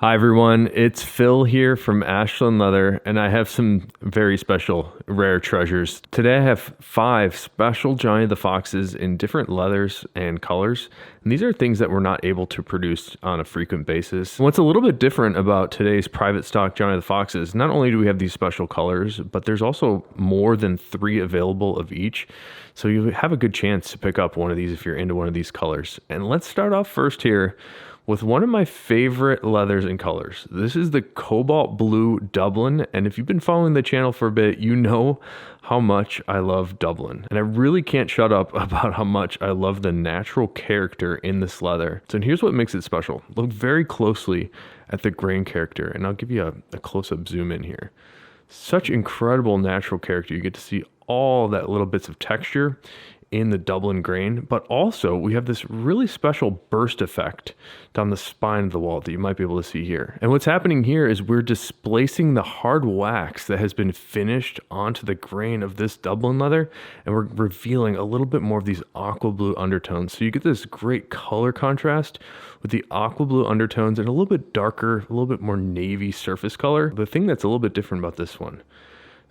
Hi everyone, it's Phil here from Ashland Leather, and I have some very special rare treasures. Today I have 5 special Johnny the Foxes in different leathers and colors, and these are things that we're not able to produce on a frequent basis. What's a little bit different about today's private stock Johnny the Foxes, not only do we have these special colors, but there's also more than 3 available of each, so you have a good chance to pick up one of these if you're into one of these colors. And let's start off first here with one of my favorite leathers and colors. This is the Cobalt Blue Dublin, and if you've been following the channel for a bit, you know how much I love Dublin. And I really can't shut up about how much I love the natural character in this leather. So here's what makes it special. Look very closely at the grain character, and I'll give you a close-up zoom in here. Such incredible natural character. You get to see all that little bits of texture in the Dublin grain, but also we have this really special burst effect down the spine of the wallet that you might be able to see here. And what's happening here is we're displacing the hard wax that has been finished onto the grain of this Dublin leather, and we're revealing a little bit more of these aqua blue undertones. So you get this great color contrast with the aqua blue undertones and a little bit darker, a little bit more navy surface color. The thing that's a little bit different about this one,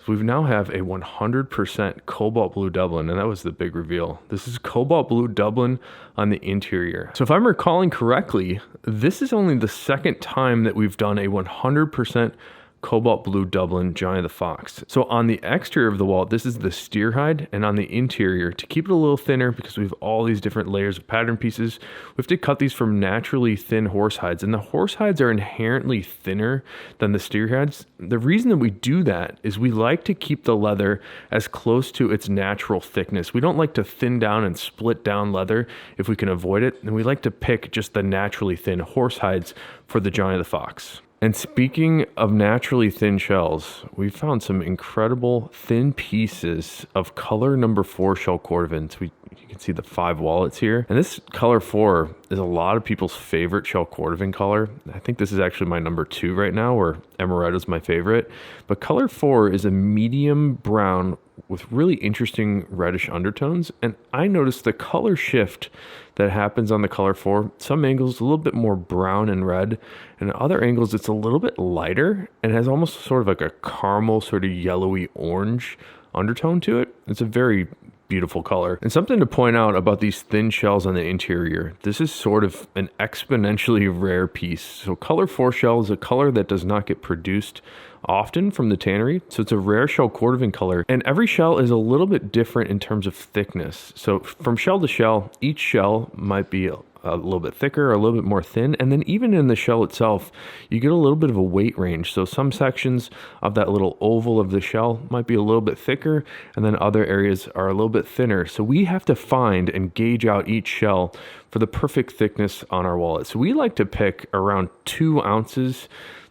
so we now have a 100% Cobalt Blue Dublin, and that was the big reveal. This is Cobalt Blue Dublin on the interior. So if I'm recalling correctly, this is only the second time that we've done a 100% Cobalt Blue Dublin Johnny the Fox. So on the exterior of the wallet, this is the steer hide, and on the interior, to keep it a little thinner, because we have all these different layers of pattern pieces, we have to cut these from naturally thin horse hides, and the horse hides are inherently thinner than the steer hides. The reason that we do that is we like to keep the leather as close to its natural thickness. We don't like to thin down and split down leather if we can avoid it, and we like to pick just the naturally thin horse hides for the Johnny the Fox. And speaking of naturally thin shells, we found some incredible thin pieces of color number 4 shell cordovans. You can see the 5 wallets here. And this color 4 is a lot of people's favorite shell cordovan color. I think this is actually my number 2 right now, where Amaretto is my favorite. But color 4 is a medium brown with really interesting reddish undertones. And I noticed the color shift that happens on the color 4. Some angles a little bit more brown and red, and at other angles it's a little bit lighter and has almost sort of like a caramel sort of yellowy orange undertone to it. It's a very beautiful color. And something to point out about these thin shells on the interior, this is sort of an exponentially rare piece. So color 4 shell is a color that does not get produced often from the tannery, so it's a rare shell cordovan color, and every shell is a little bit different in terms of thickness. So from shell to shell, each shell might be a little bit thicker or a little bit more thin, and then even in the shell itself you get a little bit of a weight range. So some sections of that little oval of the shell might be a little bit thicker, and then other areas are a little bit thinner. So we have to find and gauge out each shell for the perfect thickness on our wallet. So we like to pick around 2 ounces,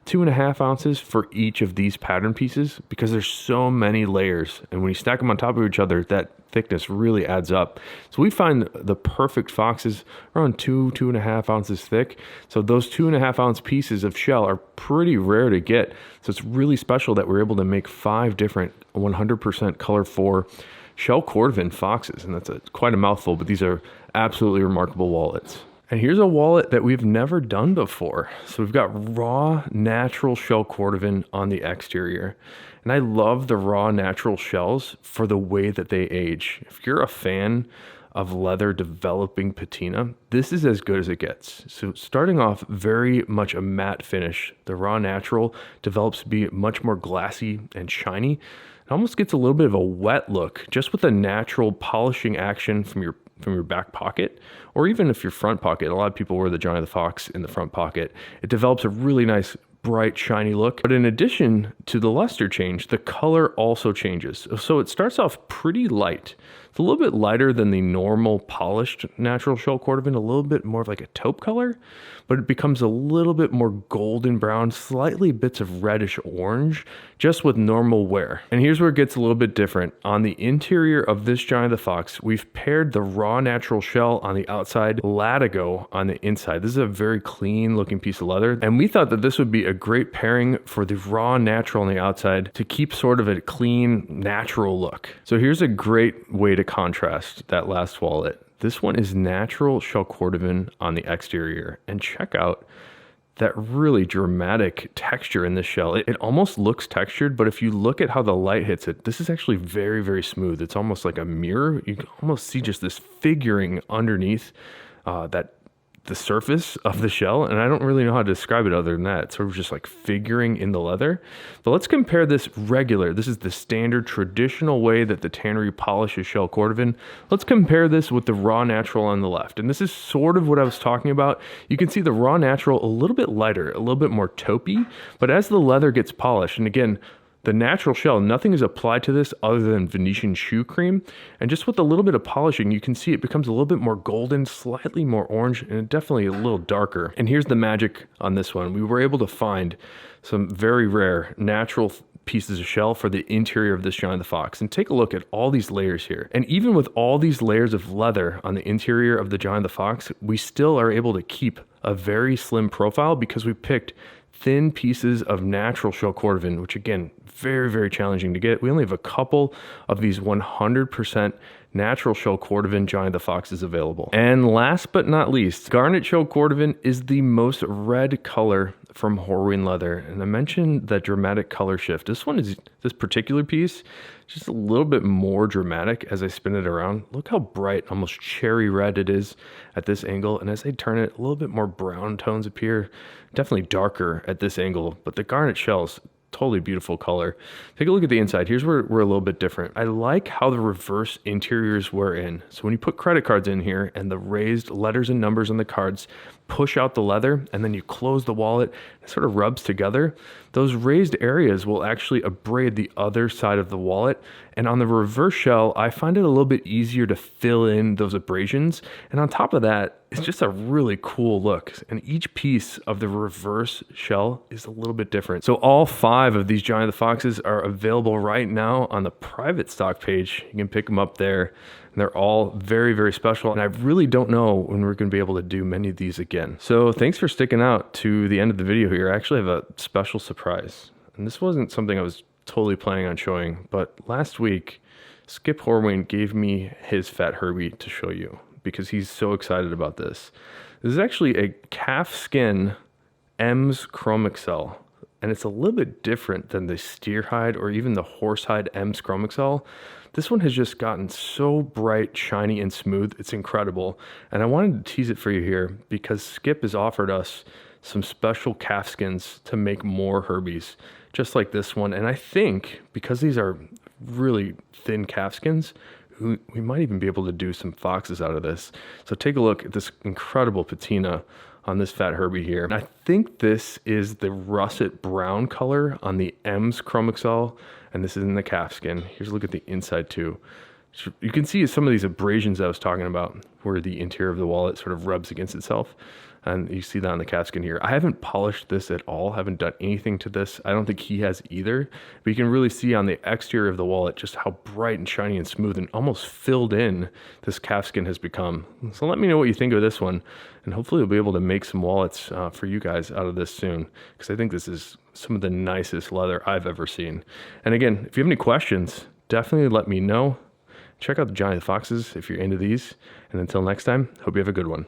2.5 ounces for each of these pattern pieces, because there's so many layers, and when you stack them on top of each other, that thickness really adds up. So we find the perfect foxes around 2.5 ounces thick. So those 2.5 ounce pieces of shell are pretty rare to get. So it's really special that we're able to make 5 different 100% color 4 shell cordovan foxes, and that's quite a mouthful, but these are absolutely remarkable wallets. And here's a wallet that we've never done before. So we've got raw natural shell cordovan on the exterior. And I love the raw natural shells for the way that they age. If you're a fan of leather developing patina, this is as good as it gets. So starting off very much a matte finish, the raw natural develops to be much more glassy and shiny. It almost gets a little bit of a wet look just with a natural polishing action from your back pocket, or even if your front pocket. A lot of people wear the Johnny the Fox in the front pocket. It develops a really nice, bright, shiny look. But in addition to the luster change, the color also changes. So it starts off pretty light. It's a little bit lighter than the normal polished natural shell cordovan, a little bit more of like a taupe color, but it becomes a little bit more golden brown, slightly bits of reddish orange, just with normal wear. And here's where it gets a little bit different. On the interior of this Johnny the Fox, we've paired the raw natural shell on the outside, Latigo on the inside. This is a very clean looking piece of leather, and we thought that this would be a great pairing for the raw natural on the outside to keep sort of a clean, natural look. So here's a great way to contrast that last wallet. This one is natural shell cordovan on the exterior, and check out that really dramatic texture in this shell. It almost looks textured, but if you look at how the light hits it, this is actually very, very smooth. It's almost like a mirror. You can almost see just this figuring underneath the surface of the shell, and I don't really know how to describe it other than that. It's sort of just like figuring in the leather. But let's compare this this is the standard traditional way that the tannery polishes shell cordovan. Let's compare this with the raw natural on the left. And this is sort of what I was talking about. You can see the raw natural a little bit lighter, a little bit more taupey, but as the leather gets polished, and again, the natural shell, nothing is applied to this other than Venetian shoe cream. And just with a little bit of polishing, you can see it becomes a little bit more golden, slightly more orange, and definitely a little darker. And here's the magic on this one. We were able to find some very rare natural pieces of shell for the interior of this Johnny the Fox. And take a look at all these layers here. And even with all these layers of leather on the interior of the Johnny the Fox, we still are able to keep a very slim profile because we picked thin pieces of natural shell cordovan, which again, very, very challenging to get. We only have a couple of these 100% natural shell cordovan Johnny the Foxes available. And last but not least, garnet shell cordovan is the most red color from Horween leather. And I mentioned that dramatic color shift. This particular piece, just a little bit more dramatic as I spin it around. Look how bright, almost cherry red it is at this angle. And as I turn it, a little bit more brown tones appear, definitely darker at this angle, but the garnet shells, totally beautiful color. Take a look at the inside. Here's where we're a little bit different. I like how the reverse interiors were in. So when you put credit cards in here and the raised letters and numbers on the cards push out the leather, and then you close the wallet, it sort of rubs together. Those raised areas will actually abrade the other side of the wallet. And on the reverse shell, I find it a little bit easier to fill in those abrasions. And on top of that, it's just a really cool look. And each piece of the reverse shell is a little bit different. So all 5 of these Johnny the Foxes are available right now on the private stock page. You can pick them up there. And they're all very, very special. And I really don't know when we're going to be able to do many of these again. So thanks for sticking out to the end of the video here. I actually have a special surprise. And this wasn't something I was totally planning on showing, but last week, Skip Horween gave me his Fat Herbie to show you because he's so excited about this. This is actually a calf skin M's Chrome Excel, and it's a little bit different than the steer hide or even the horse hide M's Chrome Excel. This one has just gotten so bright, shiny, and smooth. It's incredible. And I wanted to tease it for you here because Skip has offered us some special calf skins to make more Herbies, just like this one. And I think because these are really thin calf skins, we might even be able to do some foxes out of this. So take a look at this incredible patina on this Fat Herbie here. And I think this is the russet brown color on the M's Chrome Excel, and this is in the calf skin. Here's a look at the inside too. So you can see some of these abrasions I was talking about where the interior of the wallet sort of rubs against itself. And you see that on the calf skin here. I haven't polished this at all, haven't done anything to this. I don't think he has either, but you can really see on the exterior of the wallet just how bright and shiny and smooth and almost filled in this calf skin has become. So let me know what you think of this one, and hopefully we'll be able to make some wallets for you guys out of this soon, because I think this is some of the nicest leather I've ever seen. And again, if you have any questions, definitely let me know. Check out the Johnny the Foxes if you're into these. And until next time, hope you have a good one.